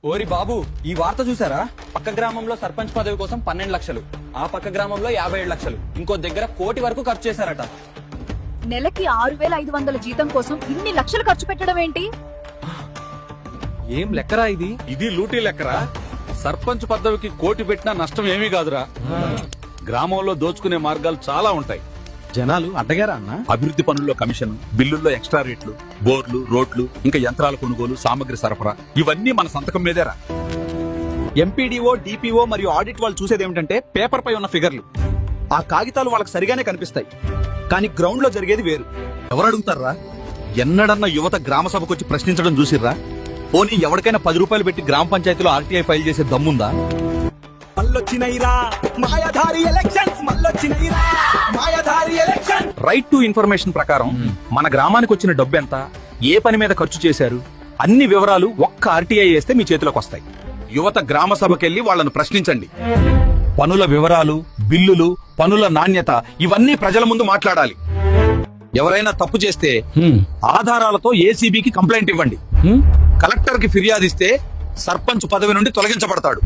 ఓరి బాబు, ఈ వార్త చూసారా? పక్క గ్రామంలో సర్పంచ్ పదవి కోసం 12 లక్షలు, ఆ పక్క గ్రామంలో 57 లక్షలు, ఇంకో దగ్గర కోటి వరకు ఖర్చు చేశారట. నెలకి 6500 జీతం కోసం ఇన్ని లక్షలు ఖర్చు పెట్టడం ఏంటి? ఏం లెక్కరా ఇది? ఇది లూటీ లెక్కరా. సర్పంచ్ పదవికి కోటి పెట్టినా నష్టం ఏమీ కాదురా. గ్రామంలో దోచుకునే మార్గాలు చాలా ఉంటాయి. జనాలు అడ్డగారా అన్న? అభివృద్ధి పనుల్లో కమిషన్, బిల్లుల్లో ఎక్స్ట్రా రేట్లు, బోర్లు, రోడ్లు, ఇంకా యంత్రాల కొనుగోలు, సామగ్రి సరఫరా, ఇవన్నీ మన సంతకం మీదేరా. ఎంపీడీఓ, డిపిఓ మరియు ఆడిట్ వాళ్ళు చూసేది ఏమిటంటే పేపర్ పై ఉన్న ఫిగర్లు. ఆ కాగితాలు వాళ్ళకి సరిగానే కనిపిస్తాయి, కానీ గ్రౌండ్ లో జరిగేది వేరు. ఎవరు అడుగుతారా? ఎన్నడన్నా యువత గ్రామ సభకు వచ్చి ప్రశ్నించడం చూసిర్రా? పోనీ ఎవరికైనా 10 రూపాయలు పెట్టి గ్రామ పంచాయతీలో ఆర్టీఐ ఫైల్ చేసే దమ్ముందా? రైట్ టు ఇన్ఫర్మేషన్ ప్రకారం మన గ్రామానికి వచ్చిన డబ్బు ఎంత, ఏ పని మీద ఖర్చు చేశారు, అన్ని వివరాలు ఒక్క ఆర్టీఐ వేస్తే మీ చేతిలోకి వస్తాయి. యువత గ్రామ సభకెళ్లి వాళ్ళను ప్రశ్నించండి. పనుల వివరాలు, బిల్లులు, పనుల నాణ్యత ఇవన్నీ ప్రజల ముందు మాట్లాడాలి. ఎవరైనా తప్పు చేస్తే ఆధారాలతో ఏసీబీకి కంప్లైంట్ ఇవ్వండి. కలెక్టర్ కి ఫిర్యాదిస్తే సర్పంచ్ పదవి నుండి తొలగించబడతాడు.